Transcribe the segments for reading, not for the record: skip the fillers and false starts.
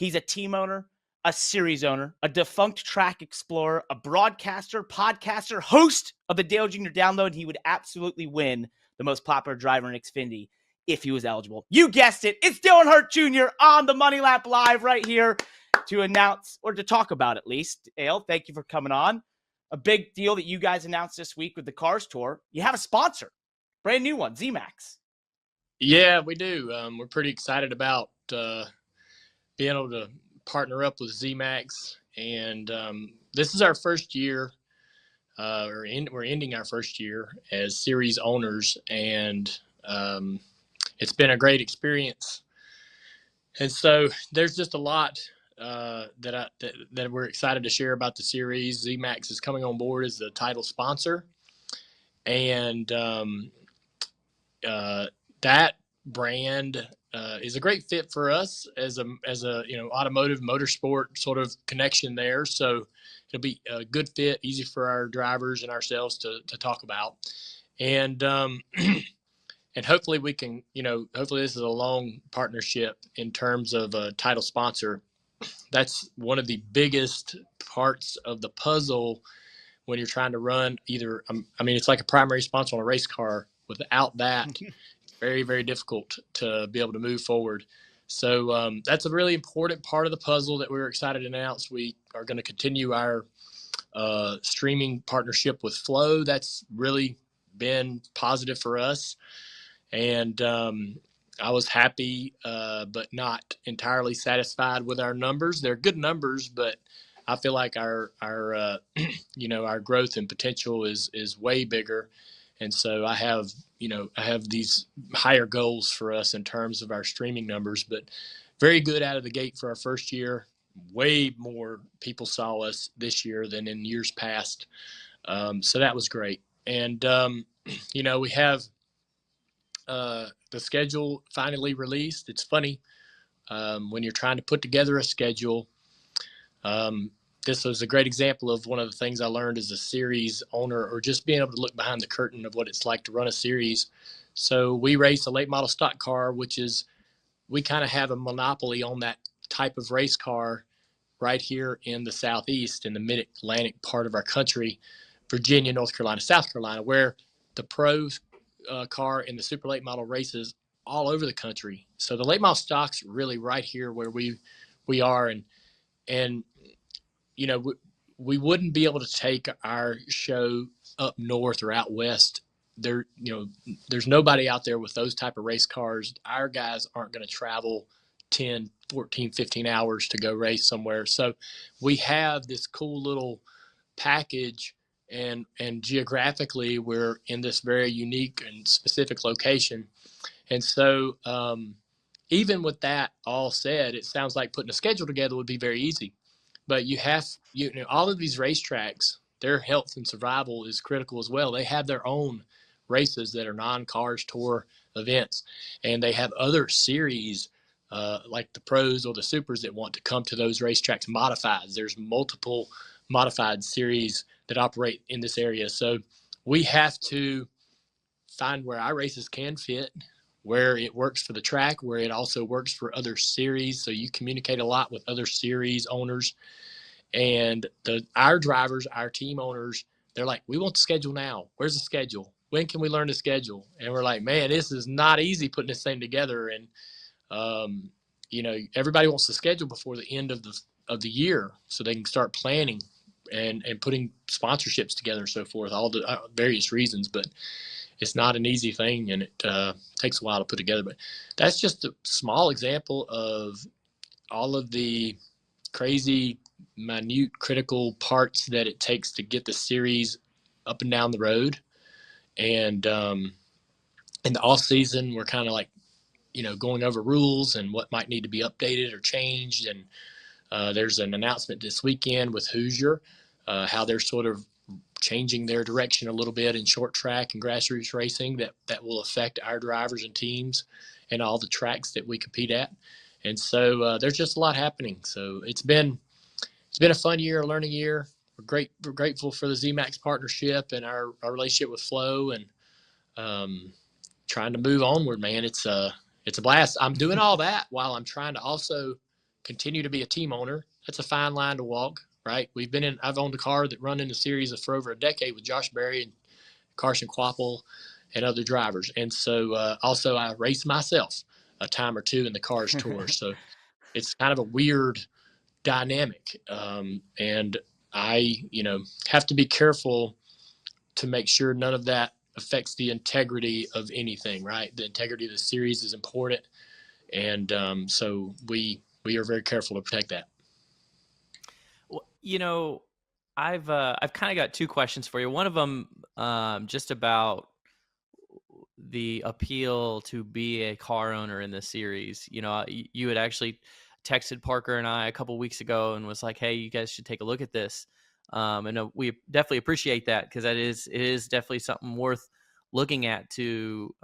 He's a team owner, a series owner, a defunct track explorer, a broadcaster, podcaster, host of the Dale Jr. Download. He would absolutely win the most popular driver in Xfinity if he was eligible. You guessed it. It's Earnhardt Jr. on the Money Lap Live right here to announce, or to talk about at least. Dale, thank you for coming on. A big deal that you guys announced this week with the Cars Tour. You have a sponsor, brand new one, zMAX. Yeah, we do. We're pretty excited about being able to partner up with zMAX, and this is our first year. We're ending our first year as series owners, and it's been a great experience. And so there's just a lot that we're excited to share about the series. zMAX is coming on board as the title sponsor, and that brand is a great fit for us as a automotive motorsport sort of connection there. So it'll be a good fit, easy for our drivers and ourselves to talk about, and and hopefully we can, hopefully this is a long partnership in terms of a title sponsor. That's one of the biggest parts of the puzzle when you're trying to run either. It's like a primary sponsor on a race car. Without that, it's very, very difficult to be able to move forward. So that's a really important part of the puzzle that we're excited to announce. We are going to continue our streaming partnership with Flow. That's really been positive for us. And I was happy, but not entirely satisfied with our numbers. They're good numbers, but I feel like our our growth and potential is way bigger. And so I have these higher goals for us in terms of our streaming numbers, but very good out of the gate for our first year. Way more people saw us this year than in years past. So that was great. And, we have the schedule finally released. It's funny when you're trying to put together a schedule. This was a great example of one of the things I learned as a series owner, or just being able to look behind the curtain of what it's like to run a series. So we race a late model stock car, we kind of have a monopoly on that type of race car right here in the Southeast, in the mid-Atlantic part of our country, Virginia, North Carolina, South Carolina, where the pros car in the super late model races all over the country. So the late model stock's really right here where we are, and we wouldn't be able to take our show up north or out west. There's nobody out there with those type of race cars. Our guys aren't going to travel 10, 14, 15 hours to go race somewhere. So we have this cool little package, and geographically we're in this very unique and specific location. And so even with that all said, it sounds like putting a schedule together would be very easy. But all of these racetracks, their health and survival is critical as well. They have their own races that are non-Cars Tour events, and they have other series like the pros or the supers that want to come to those racetracks modified. There's multiple modified series that operate in this area. So we have to find where our races can fit, where it works for the track, where it also works for other series. So you communicate a lot with other series owners, and our drivers, our team owners, they're like, we want the schedule now. Where's the schedule? When can we learn the schedule? And we're like, man, this is not easy putting this thing together. And, everybody wants the schedule before the end of the year so they can start planning and putting sponsorships together and so forth, all the various reasons. But it's not an easy thing, and it takes a while to put together. But that's just a small example of all of the crazy, minute, critical parts that it takes to get the series up and down the road. And in the off season, we're kind of like, going over rules and what might need to be updated or changed. And there's an announcement this weekend with Hoosier, how they're sort of changing their direction a little bit in short track and grassroots racing that will affect our drivers and teams and all the tracks that we compete at. And so there's just a lot happening. So it's been a fun year, a learning year. We're grateful for the zMAX partnership and our relationship with Flow, and trying to move onward, man. It's a blast. I'm doing all that while I'm trying to also continue to be a team owner. That's a fine line to walk, right? I've owned a car that run in the series for over a decade with Josh Berry and Carson Quapple and other drivers. And so also I race myself a time or two in the Cars Tour. So it's kind of a weird dynamic. And I, have to be careful to make sure none of that affects the integrity of anything, right? The integrity of the series is important. And so we are very careful to protect that. Well, I've kind of got two questions for you. One of them just about the appeal to be a car owner in the series. You had actually texted Parker and I a couple weeks ago and was like, "Hey, you guys should take a look at this." And we definitely appreciate that, because it is definitely something worth looking at to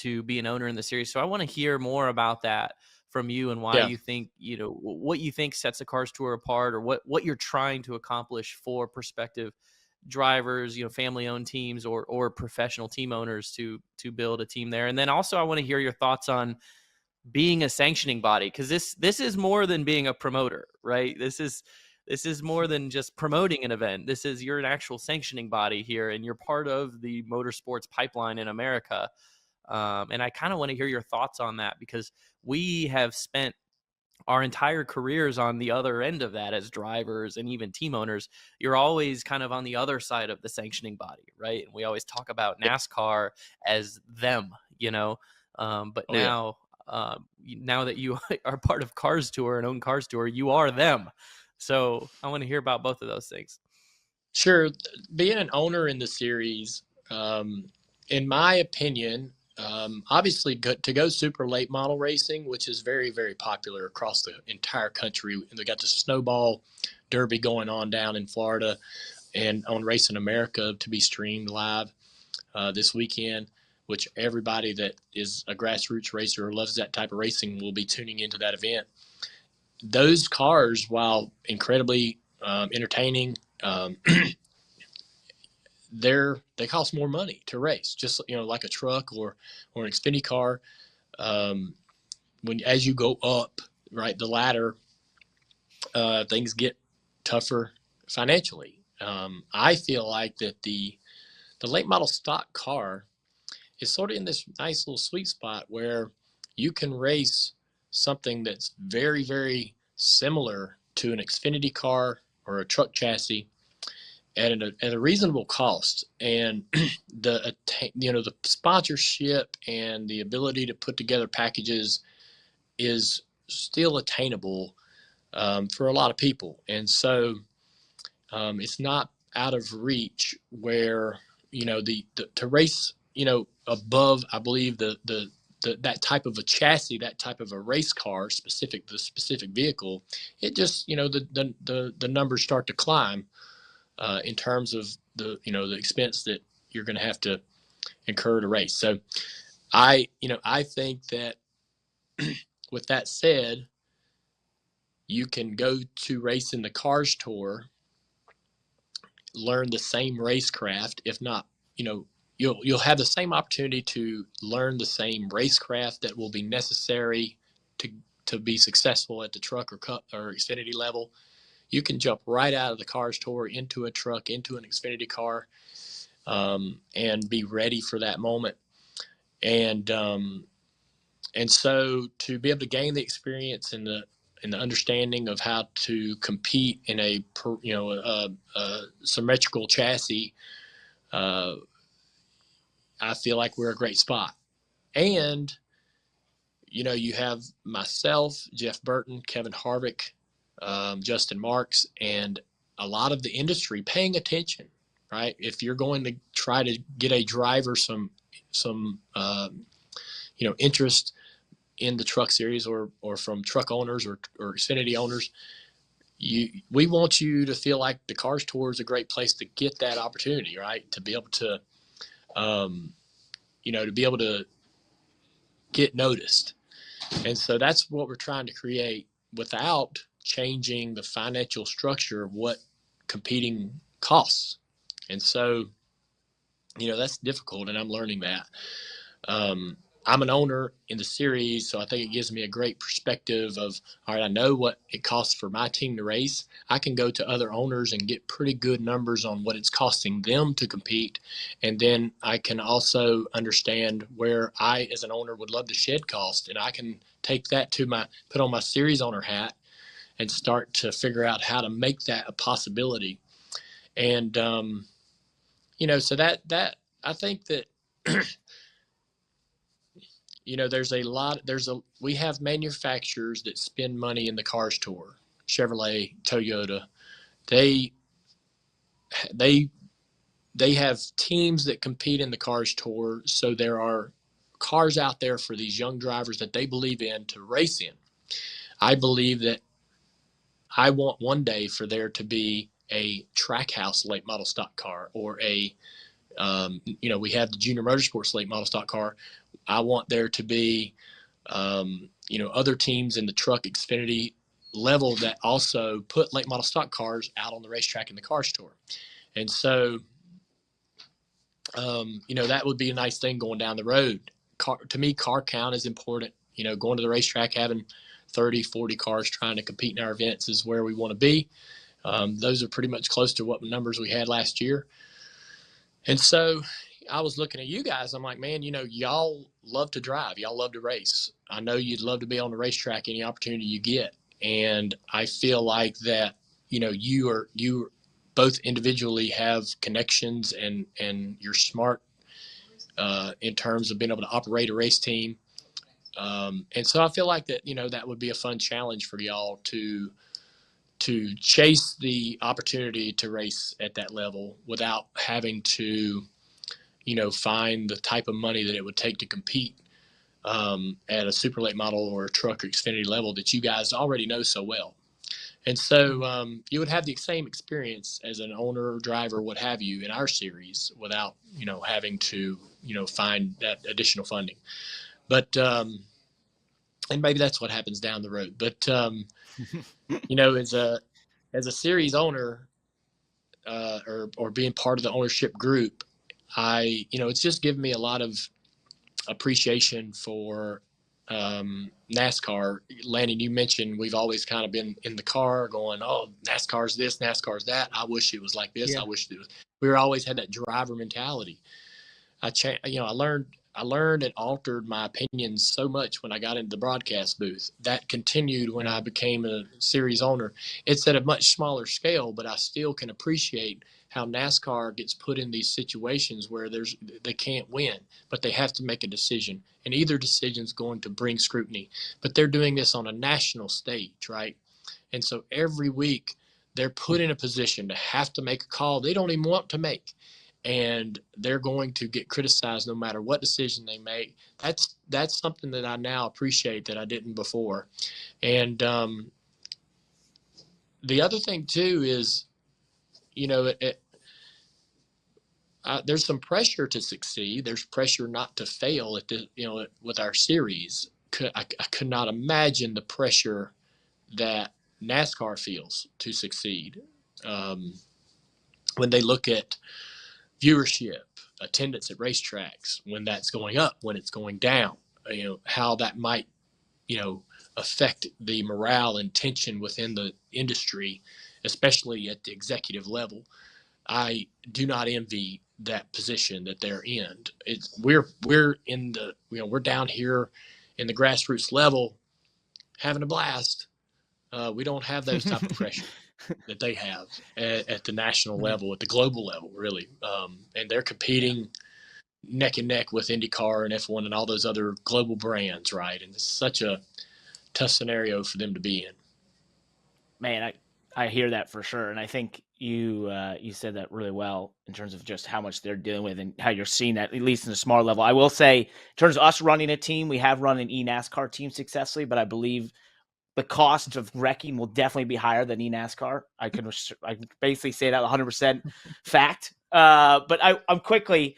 be an owner in the series. So I want to hear more about that from you, and why you think, what you think sets the Cars Tour apart, or what you're trying to accomplish for prospective drivers, family-owned teams or professional team owners to build a team there. And then also I want to hear your thoughts on being a sanctioning body, because this is more than being a promoter, right? This is more than just promoting an event. You're an actual sanctioning body here, and you're part of the motorsports pipeline in America. And I kind of want to hear your thoughts on that, because we have spent our entire careers on the other end of that as drivers and even team owners. You're always kind of on the other side of the sanctioning body, right? And we always talk about NASCAR as them, but now that you are part of Cars Tour and own Cars Tour, you are them. So I want to hear about both of those things. Sure. Being an owner in the series, in my opinion, obviously to go super late model racing, which is very, very popular across the entire country. And they got the Snowball Derby going on down in Florida and on Racing America to be streamed live this weekend, which everybody that is a grassroots racer or loves that type of racing will be tuning into that event. Those cars, while incredibly entertaining, they cost more money to race, just like a truck or an Xfinity car. As you go up, right, the ladder, things get tougher financially. I feel like that the late model stock car is sort of in this nice little sweet spot where you can race something that's very, very similar to an Xfinity car or a truck chassis at a reasonable cost. And the sponsorship and the ability to put together packages is still attainable for a lot of people. And so it's not out of reach where, to race, above, I believe that type of a chassis, that type of a race car, the specific vehicle, it just, the numbers start to climb in terms of the expense that you're going to have to incur to race. So I think that with that said, you can go to race in the Cars Tour, learn the same racecraft, if not, you'll have the same opportunity to learn the same racecraft that will be necessary to be successful at the truck or cup or Xfinity level. You can jump right out of the Cars Tour into a truck, into an Xfinity car, and be ready for that moment. And so to be able to gain the experience and the understanding of how to compete in a symmetrical chassis, I feel like we're a great spot. And you have myself, Jeff Burton, Kevin Harvick, Justin Marks, and a lot of the industry paying attention, right? If you're going to try to get a driver some interest in the truck series or from truck owners or Xfinity owners, we want you to feel like the Cars Tour is a great place to get that opportunity, right? To be able to, to be able to get noticed. And so that's what we're trying to create without changing the financial structure of what competing costs. And so, that's difficult, and I'm learning that. I'm an owner in the series, so I think it gives me a great perspective of, all right, I know what it costs for my team to race. I can go to other owners and get pretty good numbers on what it's costing them to compete. And then I can also understand where I, as an owner, would love to shed cost. And I can take that put on my series owner hat and start to figure out how to make that a possibility. And, so that I think that, we have manufacturers that spend money in the Cars Tour, Chevrolet, Toyota. They have teams that compete in the Cars Tour. So there are cars out there for these young drivers that they believe in to race in. I believe that I want one day for there to be a Trackhouse late model stock car, or we have the Junior Motorsports late model stock car. I want there to be, other teams in the truck Xfinity level that also put late model stock cars out on the racetrack in the Cars Tour. And so, that would be a nice thing going down the road. To me, car count is important. Going to the racetrack, having 30, 40 cars trying to compete in our events is where we want to be. Those are pretty much close to what numbers we had last year. And so I was looking at you guys. I'm like, man, y'all love to drive. Y'all love to race. I know you'd love to be on the racetrack any opportunity you get. And I feel like that, you both individually have connections and you're smart in terms of being able to operate a race team. And so I feel like that, that would be a fun challenge for y'all to chase the opportunity to race at that level without having to, find the type of money that it would take to compete at a super late model or a truck or Xfinity level that you guys already know so well. And so you would have the same experience as an owner or driver, what have you, in our series without, having to, find that additional funding. But, and maybe that's what happens down the road. But, as a series owner or being part of the ownership group, it's just given me a lot of appreciation for NASCAR. Landon, you mentioned we've always kind of been in the car going, oh, NASCAR's this, NASCAR's that. I wish it was like this. Yeah. I wish it was. We always had that driver mentality. I learned and altered my opinions so much when I got into the broadcast booth. That continued when I became a series owner. It's at a much smaller scale, but I still can appreciate how NASCAR gets put in these situations where they can't win, but they have to make a decision. And either decision is going to bring scrutiny. But they're doing this on a national stage, right? And so every week they're put in a position to have to make a call they don't even want to make. And they're going to get criticized no matter what decision they make. That's something that I now appreciate that I didn't before. And the other thing too is, there's some pressure to succeed. There's pressure not to fail with our series. I could not imagine the pressure that NASCAR feels to succeed when they look at viewership, attendance at racetracks, when that's going up, when it's going down, how that might, affect the morale and tension within the industry, especially at the executive level. I do not envy that position that they're in. We're in the, we're down here in the grassroots level having a blast. We don't have those type of pressure that they have at the national level, at the global level, really. And they're competing neck and neck with Indycar and F1 and all those other global brands, right? And it's such a tough scenario for them to be in. Man, I hear that for sure. And I think you said that really well in terms of just how much they're dealing with and how you're seeing that, at least in a small level. I will say, in terms of us running a team, we have run an eNASCAR team successfully, but I believe the cost of wrecking will definitely be higher than eNASCAR. I can basically say that 100% fact. But I'm quickly,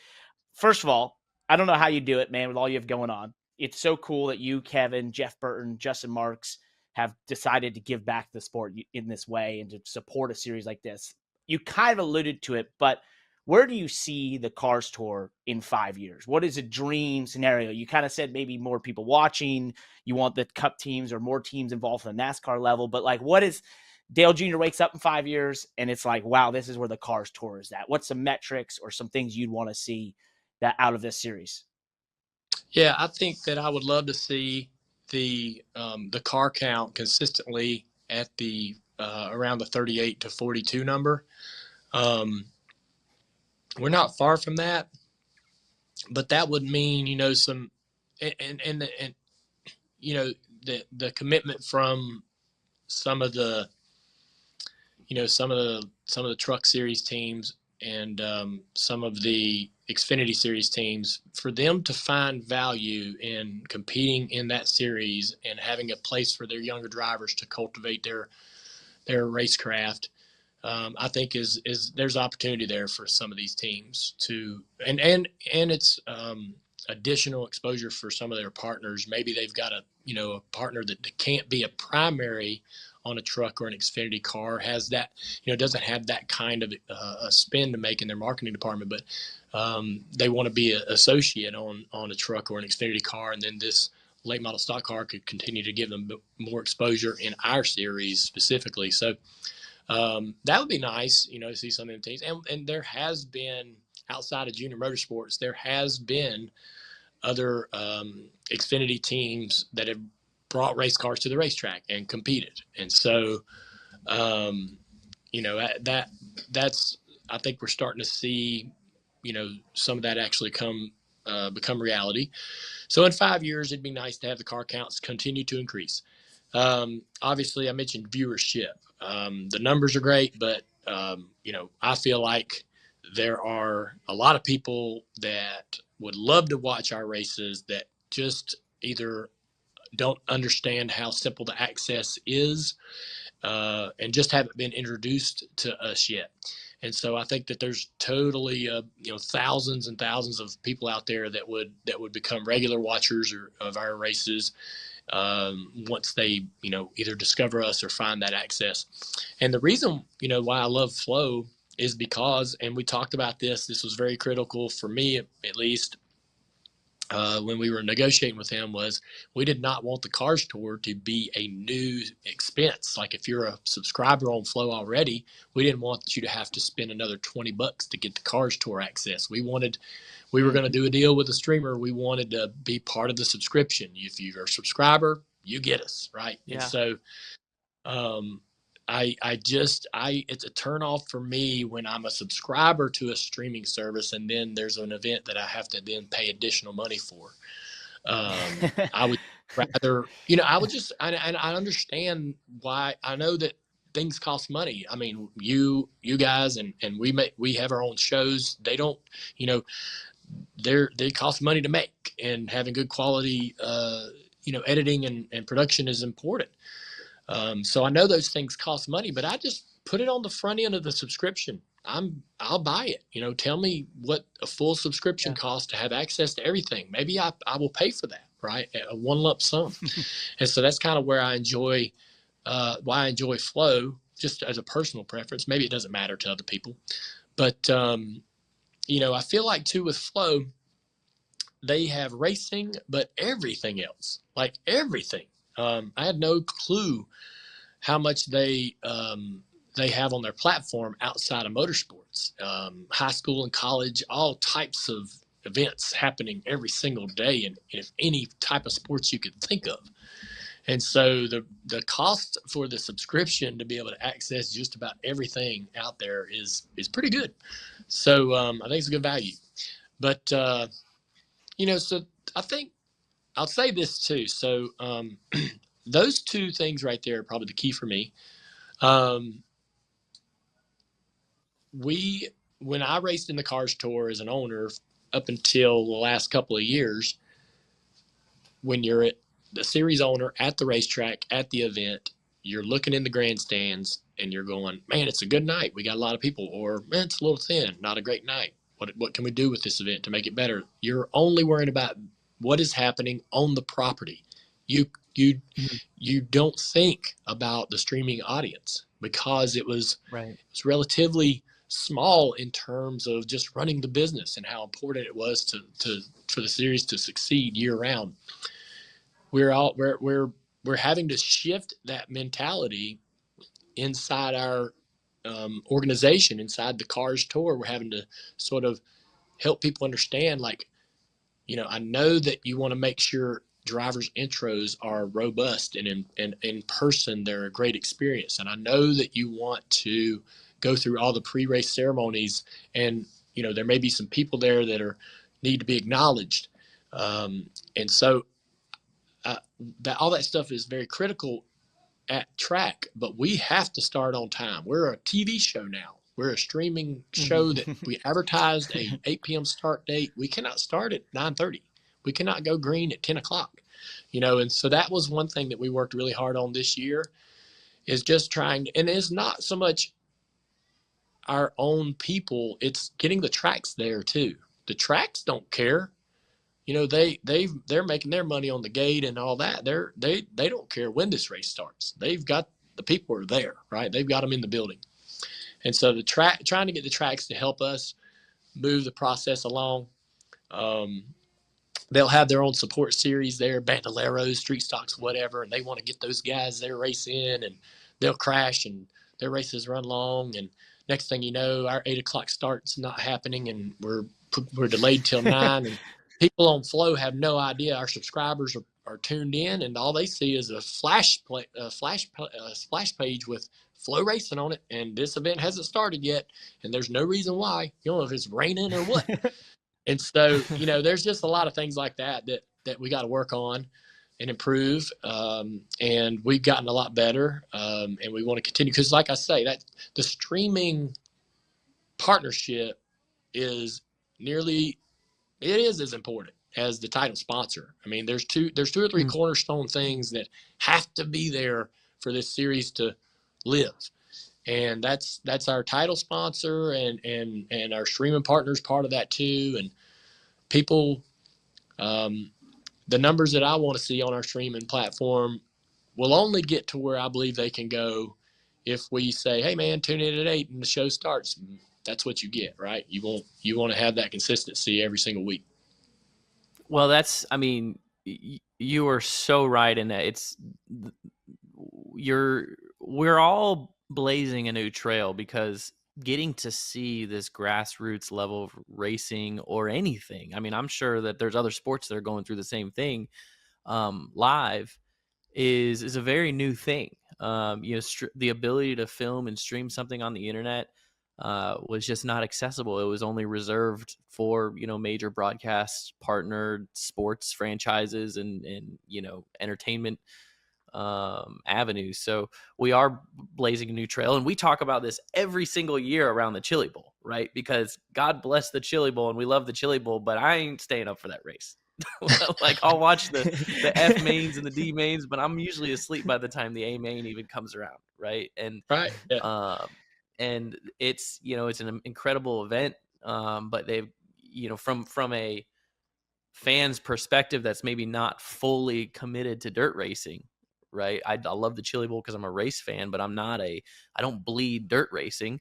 first of all, I don't know how you do it, man, with all you have going on. It's so cool that you, Kevin, Jeff Burton, Justin Marks have decided to give back to the sport in this way and to support a series like this. You kind of alluded to it, but where do you see the Cars Tour in 5 years? What is a dream scenario? You kind of said maybe more people watching. You want the Cup teams or more teams involved at the NASCAR level. But like, what is Dale Jr. wakes up in 5 years and it's like, wow, this is where the Cars Tour is at. What's some metrics or some things you'd want to see that out of this series? Yeah, I think that I would love to see the car count consistently at the around the 38 to 42 number. We're not far from that, but that would mean, you know, some and you know, the commitment from some of the, you know, some of the truck series teams and some of the Xfinity series teams, for them to find value in competing in that series and having a place for their younger drivers to cultivate their racecraft. I think is there's opportunity there for some of these teams to, and it's additional exposure for some of their partners. Maybe they've got a, you know, a partner that can't be a primary on a truck or an Xfinity car, has that, you know, doesn't have that kind of a spin to make in their marketing department, but they want to be an associate on a truck or an Xfinity car, and then this late model stock car could continue to give them more exposure in our series specifically. So that would be nice, you know, to see some of them teams. And there has been, outside of junior motorsports, there has been other Xfinity teams that have brought race cars to the racetrack and competed. And so, you know, that's, I think we're starting to see, you know, some of that actually become reality. So in 5 years, it'd be nice to have the car counts continue to increase. Obviously, I mentioned viewership. The numbers are great, but, you know, I feel like there are a lot of people that would love to watch our races that just either don't understand how simple the access is and just haven't been introduced to us yet. And so I think that there's totally, you know, thousands and thousands of people out there that would become regular watchers of our races once they, you know, either discover us or find that access. And the reason, you know, why I love Flow is because, and we talked about this was very critical for me, at least, when we were negotiating with him, was we did not want the Cars Tour to be a new expense. Like if you're a subscriber on Flow already, we didn't want you to have to spend another $20 to get the Cars Tour access. We were going to do a deal with the streamer. We wanted to be part of the subscription. If you're a subscriber, you get us, right? Yeah. And so it's a turnoff for me when I'm a subscriber to a streaming service and then there's an event that I have to then pay additional money for. I would rather, you know, I understand why. I know that things cost money. I mean, you guys and we have our own shows. They don't, you know, they cost money to make, and having good quality, you know, editing and production is important. So I know those things cost money, but I just put it on the front end of the subscription. I'll buy it. You know, tell me what a full subscription costs to have access to everything. Maybe I will pay for that, right? A one lump sum. And so that's kind of where I enjoy, why I enjoy Flow, just as a personal preference. Maybe it doesn't matter to other people, but you know, I feel like too with Flow, they have racing, but everything else, like everything. I had no clue how much they have on their platform outside of motorsports, high school and college, all types of events happening every single day in any type of sports you could think of. And so the cost for the subscription to be able to access just about everything out there is pretty good. So I think it's a good value. But, you know, so I think I'll say this too. So those two things right there are probably the key for me. When I raced in the Cars Tour as an owner up until the last couple of years, when you're at the series owner at the racetrack at the event, you're looking in the grandstands and you're going, man, it's a good night. We got a lot of people, or man, it's a little thin, not a great night. What can we do with this event to make it better? You're only worried about what is happening on the property. You don't think about the streaming audience, because it was relatively small in terms of just running the business and how important it was for the series to succeed year round. We're having to shift that mentality inside our organization, inside the Cars Tour. We're having to sort of help people understand, like, I know that you want to make sure drivers' intros are robust and in person they're a great experience. And I know that you want to go through all the pre-race ceremonies, and there may be some people there that need to be acknowledged. And so that all that stuff is very critical at track, but we have to start on time. We're a TV show now. We're a streaming show that we advertised a 8 p.m. start date. We cannot start at 9:30. We cannot go green at 10 o'clock, and so that was one thing that we worked really hard on this year, is just trying, and it's not so much our own people, it's getting the tracks there too. The tracks don't care. They're making their money on the gate and all that. They don't care when this race starts. They've got the people are there, right? They've got them in the building. And so trying to get the tracks to help us move the process along. They'll have their own support series there, bandoleros, street stocks, whatever, and they want to get those guys their race in, and they'll crash and their races run long. And next thing you know, our 8 o'clock start's not happening, and we're delayed till 9. And people on Flow have no idea. Our subscribers are tuned in, and all they see is a splash page with Flow Racing on it, and this event hasn't started yet, and there's no reason why. You don't know if it's raining or what. And so, there's just a lot of things like that we got to work on and improve. And we've gotten a lot better, and we want to continue, because, like I say, that the streaming partnership is as important as the title sponsor. I mean, there's two or three cornerstone things that have to be there for this series to live. And that's our title sponsor, and our streaming partners part of that too. And people, the numbers that I want to see on our streaming platform will only get to where I believe they can go if we say, hey man, tune in at 8 and the show starts. That's what you get, right? You want to have that consistency every single week. Well, you are so right in that. We're all blazing a new trail, because getting to see this grassroots level of racing or anything, I'm sure that there's other sports that are going through the same thing, live is a very new thing. The ability to film and stream something on the internet was just not accessible. It was only reserved for, major broadcast partnered sports franchises and entertainment avenues. So we are blazing a new trail, and we talk about this every single year around the Chili Bowl, right? Because God bless the Chili Bowl, and we love the Chili Bowl, but I ain't staying up for that race. Like, I'll watch the F mains and the D mains, but I'm usually asleep by the time the A main even comes around, right? And right, yeah. And it's it's an incredible event, but they've from a fan's perspective that's maybe not fully committed to dirt racing, right? I love the Chili Bowl because I'm a race fan, but I don't bleed dirt racing.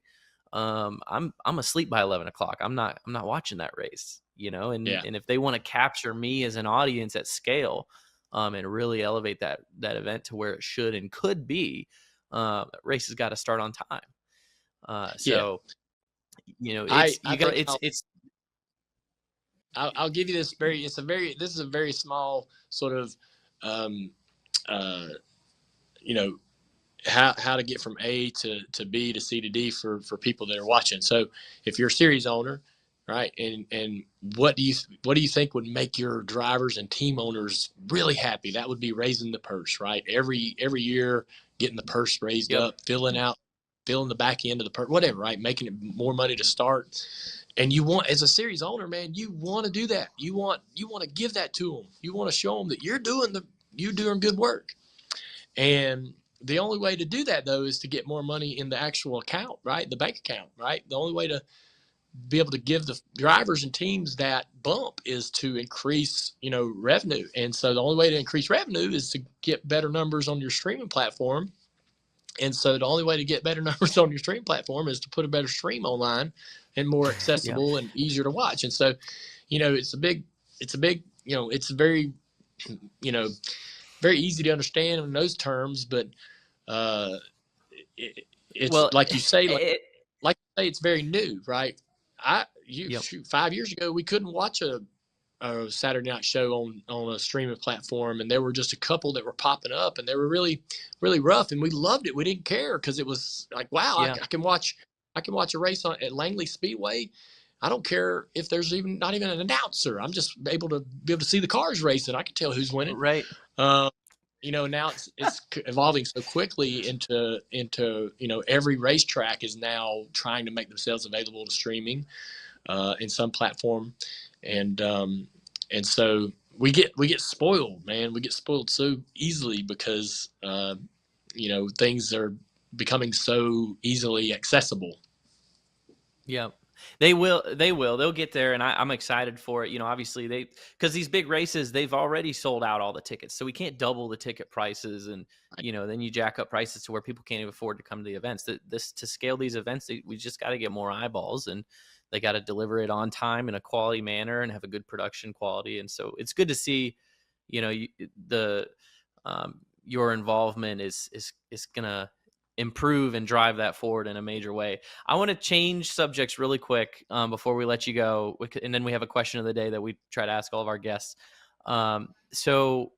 I'm asleep by 11 o'clock. I'm not watching that race, and if they want to capture me as an audience at scale, and really elevate that event to where it should and could be, race has got to start on time. I'll give you this this is a very small sort of, how to get from A to B to C to D for people that are watching. So if you're a series owner, right, and what do you think would make your drivers and team owners really happy? That would be raising the purse, right? Every year, getting the purse raised up, filling the back end of the purse, whatever, right? Making it more money to start. And you want, as a series owner, man, you want to do that. You want to give that to them. You want to show them that you're doing good work. And the only way to do that, though, is to get more money in the actual account, right? The bank account, right? The only way to be able to give the drivers and teams that bump is to increase, revenue. And so the only way to increase revenue is to get better numbers on your streaming platform. And so the only way to get better numbers on your stream platform is to put a better stream online and more accessible and easier to watch. And so, it's very, very easy to understand in those terms, but it's like you say, it's very new, right? Shoot, 5 years ago, we couldn't watch a Saturday night show on a streaming platform, and there were just a couple that were popping up, and they were really, really rough, and we loved it. We didn't care because it was like, wow, I can watch a race at Langley Speedway. I don't care if there's not even an announcer. I'm just able to see the cars racing. I can tell who's winning. Right. Now it's evolving so quickly into every racetrack is now trying to make themselves available to streaming in some platform. And so we get spoiled, man. We get spoiled so easily because things are becoming so easily accessible. Yeah, they will. They'll get there, and I'm excited for it. Obviously because these big races, they've already sold out all the tickets, so we can't double the ticket prices, and then you jack up prices to where people can't even afford to come to the events. To scale these events, we just got to get more eyeballs, and they got to deliver it on time in a quality manner and have a good production quality. And so it's good to see, your involvement is gonna improve and drive that forward in a major way. I want to change subjects really quick before we let you go, and then we have a question of the day that we try to ask all of our guests. So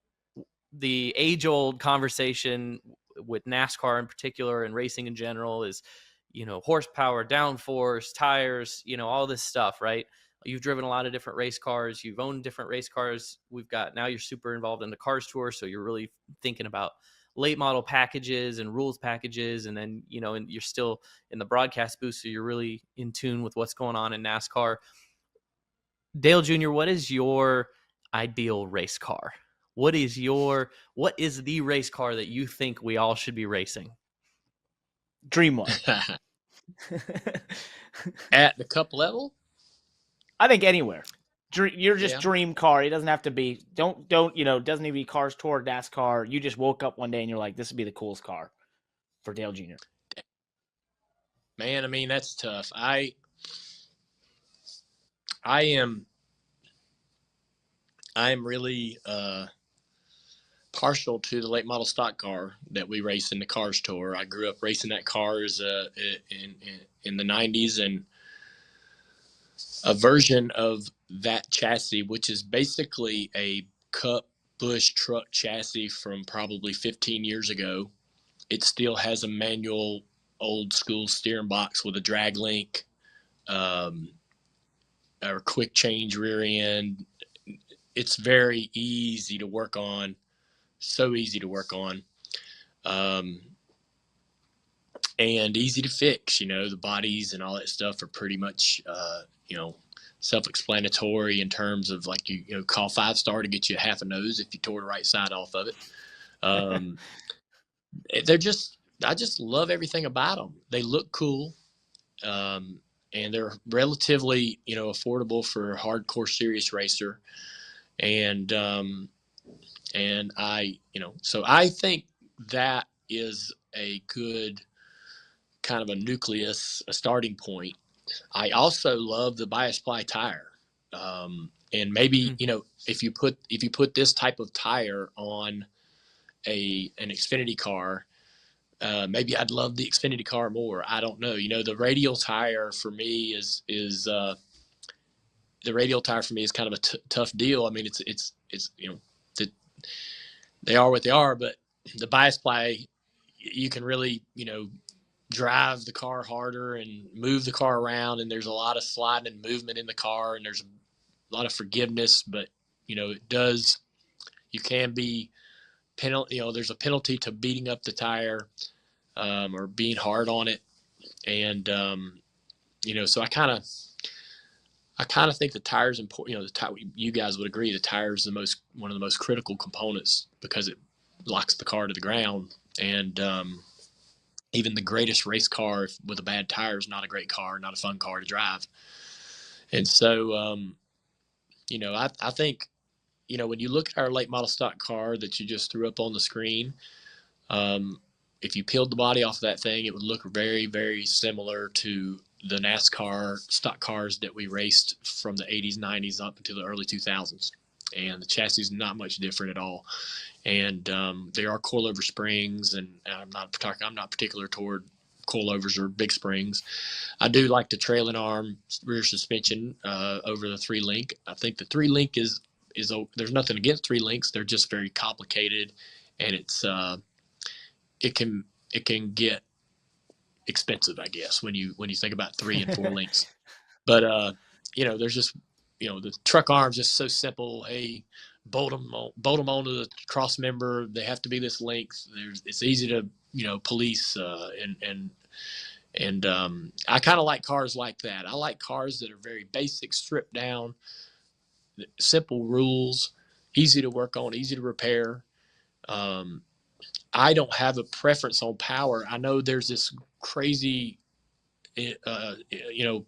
the age-old conversation with NASCAR in particular and racing in general is, horsepower, downforce, tires, all this stuff, right? You've driven a lot of different race cars. You've owned different race cars. Now you're super involved in the Cars Tour, so you're really thinking about late model packages and rules packages. And then, and you're still in the broadcast booth, so you're really in tune with what's going on in NASCAR. Dale Jr., what is your ideal race car? What is the race car that you think we all should be racing? Dream one. At the cup level? I think anywhere. You're just dream car. It doesn't have to be. Don't. Doesn't need to be Cars Tour, NASCAR. You just woke up one day and you're like, this would be the coolest car for Dale Jr. Man, I mean, that's tough. I am really partial to the late model stock car that we race in the Cars Tour. I grew up racing that car in the 90s, and a version of that chassis, which is basically a Cup Busch truck chassis from probably 15 years ago. It still has a manual old school steering box with a drag link, or quick change rear end. It's very easy to work on. So easy to work on. And easy to fix. The bodies and all that stuff are pretty much, self-explanatory in terms of like, call 5-star to get you half a nose if you tore the right side off of it. I just love everything about them. They look cool. And they're relatively, affordable for a hardcore serious racer. And I, so I think that is a good kind of a nucleus, a starting point. I also love the bias ply tire. And maybe, if you put this type of tire on an Xfinity car, maybe I'd love the Xfinity car more. I don't know. The radial tire for me is kind of a tough deal. I mean, it's they are what they are, but the bias ply, you can really, drive the car harder and move the car around, and there's a lot of sliding and movement in the car, and there's a lot of forgiveness, but you can be penalty, there's a penalty to beating up the tire, or being hard on it. And so I kind of think the tire is important. You guys would agree the tire is one of the most critical components because it locks the car to the ground. And even the greatest race car with a bad tire is not a great car, not a fun car to drive. And so, I think, when you look at our late model stock car that you just threw up on the screen, if you peeled the body off of that thing, it would look very, very similar to the NASCAR stock cars that we raced from the 80s, 90s up until the early 2000s. And the chassis is not much different at all. And there are coilover springs, and I'm not particular toward coilovers or big springs. I do like the trailing arm rear suspension over the 3-link. I think the 3-link is there's nothing against 3 links. They're just very complicated, and it can get expensive, I guess, when you think about 3 and 4 links. But there's just the truck arms just so simple. Hey, bolt them onto the cross member. They have to be this length. It's easy to police and I kind of like cars like that. I like cars that are very basic, stripped down, simple rules, easy to work on, easy to repair. I don't have a preference on power. I know there's this crazy,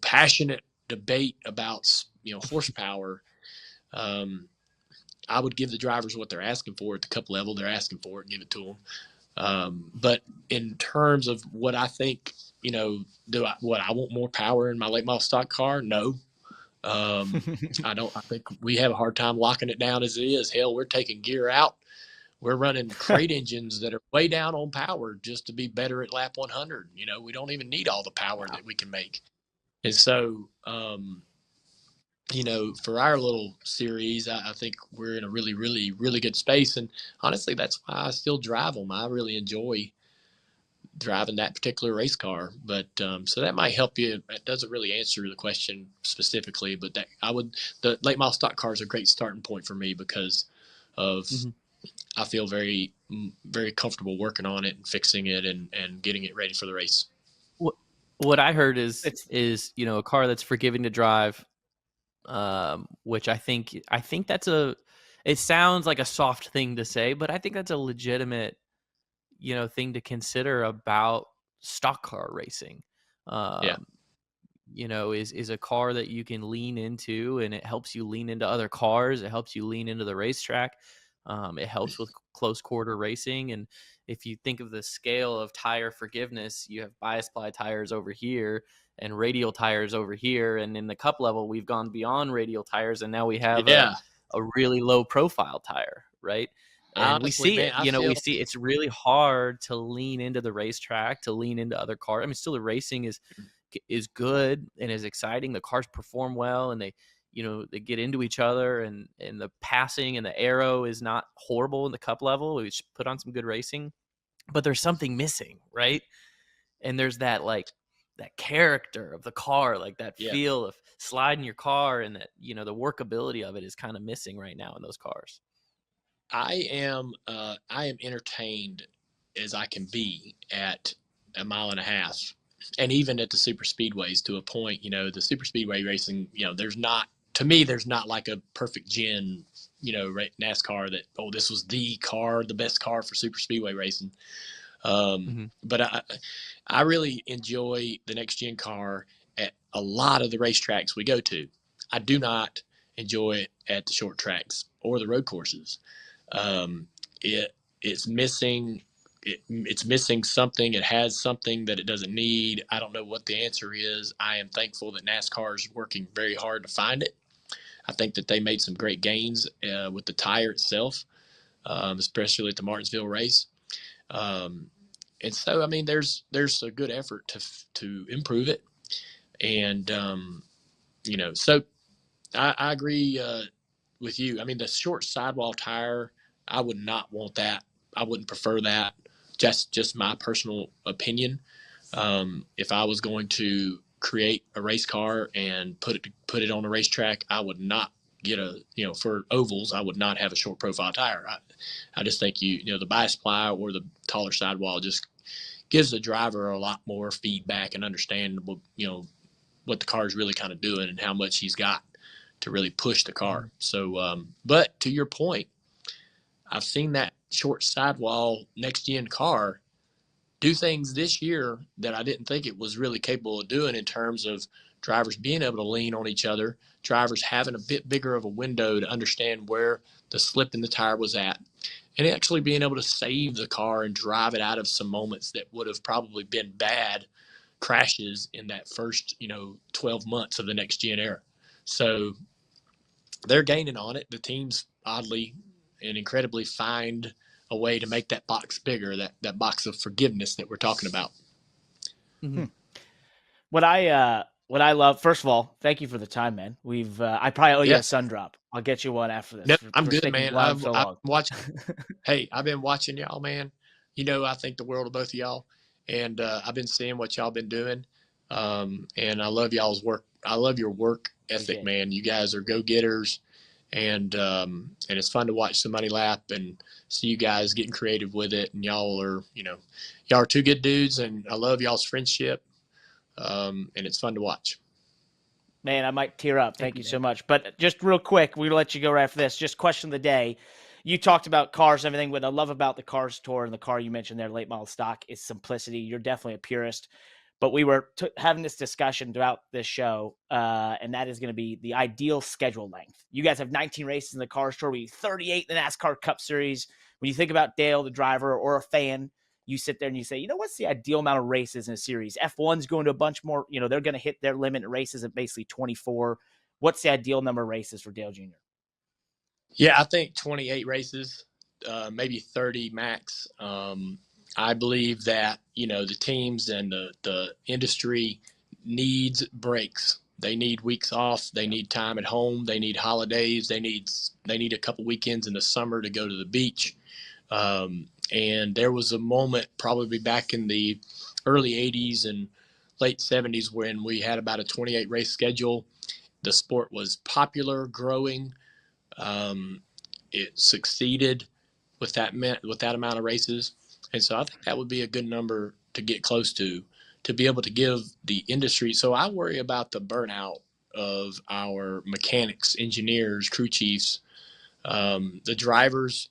passionate debate about, horsepower. I would give the drivers what they're asking for at the cup level. They're asking for it, give it to them. But in terms of what I think, I want more power in my late model stock car? No. I think we have a hard time locking it down as it is. Hell, we're taking gear out. We're running crate engines that are way down on power just to be better at lap 100. We don't even need all the power that we can make. And so, for our little series, I think we're in a really, really, really good space. And honestly, that's why I still drive them. I really enjoy driving that particular race car. But so that might help you. It doesn't really answer the question specifically, but the late model stock car is a great starting point for me because of I feel very, very comfortable working on it and fixing it and getting it ready for the race. What I heard is a car that's forgiving to drive, which I think it sounds like a soft thing to say, but I think that's a legitimate thing to consider about stock car racing. Is a car that you can lean into, and it helps you lean into other cars. It helps you lean into the racetrack. It helps with close quarter racing. And if you think of the scale of tire forgiveness, you have bias ply tires over here and radial tires over here. And in the cup level, we've gone beyond radial tires, and now we have a really low profile tire, right? And honestly, we see it's really hard to lean into the racetrack, to lean into other cars. I mean, still the racing is good and is exciting. The cars perform well, and they get into each other, and the passing and the aero is not horrible in the cup level. We should put on some good racing, but there's something missing, right? And there's that character of the car, like that feel of sliding your car, and that, the workability of it is kind of missing right now in those cars. I am entertained as I can be at 1.5 miles, and even at the super speedways to a point. The super speedway racing, there's not like a perfect gen, NASCAR that, this was the best car for super speedway racing. But I really enjoy the next gen car at a lot of the racetracks we go to. I do not enjoy it at the short tracks or the road courses. It's missing something. It has something that it doesn't need. I don't know what the answer is. I am thankful that NASCAR is working very hard to find it. I think that they made some great gains with the tire itself, especially at the Martinsville race. And so, I mean, there's a good effort to improve it. And, so I agree with you. I mean, the short sidewall tire, I would not want that. I wouldn't prefer that. Just my personal opinion. If I was going to create a race car and put it on a racetrack, I would not get for ovals, I would not have a short profile tire. I just think the bias ply or the taller sidewall just gives the driver a lot more feedback and understandable, what the car is really kind of doing and how much he's got to really push the car. So, but to your point, I've seen that short sidewall next gen car do things this year that I didn't think it was really capable of doing, in terms of drivers being able to lean on each other, drivers having a bit bigger of a window to understand where the slip in the tire was at. and actually being able to save the car and drive it out of some moments that would have probably been bad crashes in that first, 12 months of the next gen era. So they're gaining on it. The teams oddly and incredibly find a way to make that box bigger, that box of forgiveness that we're talking about. Mm-hmm. What I love, first of all, thank you for the time, man. I probably owe you Yeah. a sun drop. I'll get you one after this. No, for, I'm for good, sticking man. blind so I've long. watched. Hey, I've been watching y'all, man. I think the world of both of y'all, and I've been seeing what y'all been doing, and I love y'all's work. I love your work ethic, man. You guys are go getters, and it's fun to watch somebody lap and see you guys getting creative with it. And y'all are two good dudes, and I love y'all's friendship, and it's fun to watch. Man, I might tear up. Thank you so much. But just real quick, we'll let you go right after this. Just question of the day. You talked about cars and everything. What I love about the Cars Tour and the car you mentioned there, late model stock, is simplicity. You're definitely a purist. But we were having this discussion throughout this show, and that is going to be the ideal schedule length. You guys have 19 races in the Cars Tour. We have 38 in the NASCAR Cup Series. When you think about Dale, the driver, or a fan, you sit there and you say, what's the ideal amount of races in a series? F1's going to a bunch more, they're going to hit their limit in races at basically 24. What's the ideal number of races for Dale Jr.? Yeah, I think 28 races, maybe 30 max. I believe that, the teams and the industry needs breaks. They need weeks off. They need time at home. They need holidays. They need a couple weekends in the summer to go to the beach. And there was a moment probably back in the early 80s and late 70s when we had about a 28 race schedule. The sport was popular, growing. It succeeded with that amount of races. And so I think that would be a good number to get close to be able to give the industry. So I worry about the burnout of our mechanics, engineers, crew chiefs, the drivers.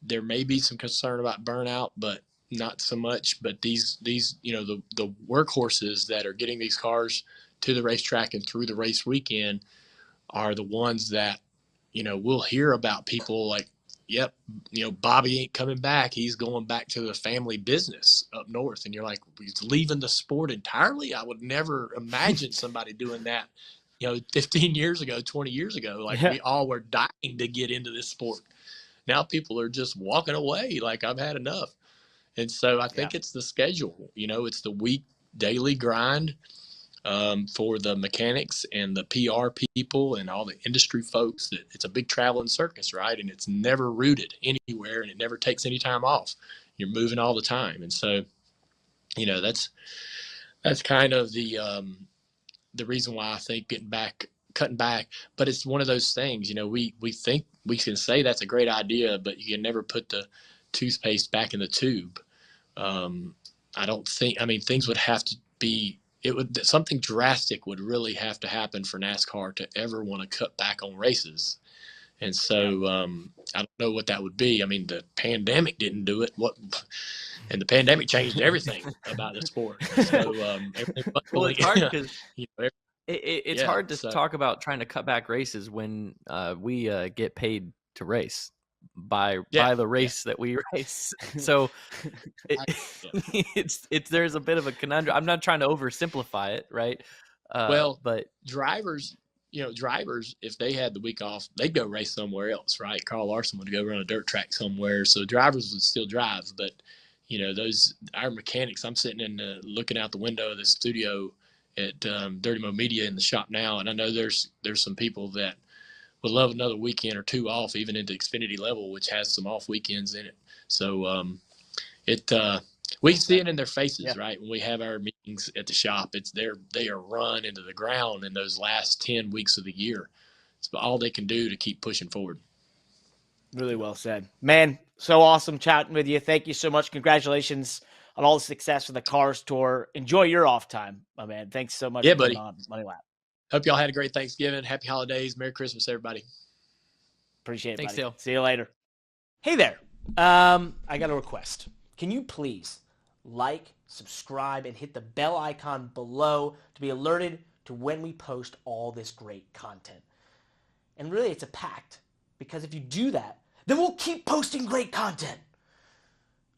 There may be some concern about burnout, but not so much. But these the workhorses that are getting these cars to the racetrack and through the race weekend are the ones that we'll hear about people like, yep, Bobby ain't coming back. He's going back to the family business up north. And you're like, he's leaving the sport entirely? I would never imagine somebody doing that, 15 years ago, 20 years ago. Like, we all were dying to get into this sport. Now people are just walking away like, I've had enough. And so I think it's the schedule, it's the week daily grind. For the mechanics and the PR people and all the industry folks, that it's a big traveling circus, right? And it's never rooted anywhere, and it never takes any time off. You're moving all the time. And so, that's kind of the reason why I think cutting back, but it's one of those things, we think we can say that's a great idea, but you can never put the toothpaste back in the tube. Things would have to be, something drastic would really have to happen for NASCAR to ever want to cut back on races. And so I don't know what that would be. I mean, the pandemic didn't do it. And the pandemic changed everything about the sport. So well, it's hard because it's hard to so talk about trying to cut back races when we get paid to race by the race that we race. So there's a bit of a conundrum. I'm not trying to oversimplify it, right? But drivers, if they had the week off, they'd go race somewhere else, right? Carl Larson would go run a dirt track somewhere, so drivers would still drive. But our mechanics, I'm sitting in looking out the window of the studio at Dirty Mo Media in the shop now, and I know there's some people that would love another weekend or two off, even into Xfinity level, which has some off weekends in it. So we see it in their faces, right? When we have our meetings at the shop, they are run into the ground in those last 10 weeks of the year. It's all they can do to keep pushing forward. Really well said, man. So awesome chatting with you. Thank you so much. Congratulations on all the success with the Cars Tour. Enjoy your off time, my man. Thanks so much for buddy. coming on Money Lap. Hope y'all had a great Thanksgiving. Happy holidays. Merry Christmas, everybody. Appreciate it, thanks, buddy. Dale. See you later. Hey there. I got a request. Can you please like, subscribe, and hit the bell icon below to be alerted to when we post all this great content? And really, it's a pact, because if you do that, then we'll keep posting great content.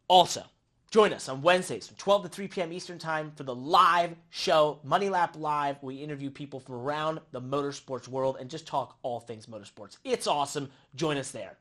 Also, join us on Wednesdays from 12 to 3 p.m. Eastern Time for the live show, Money Lap Live. We interview people from around the motorsports world and just talk all things motorsports. It's awesome. Join us there.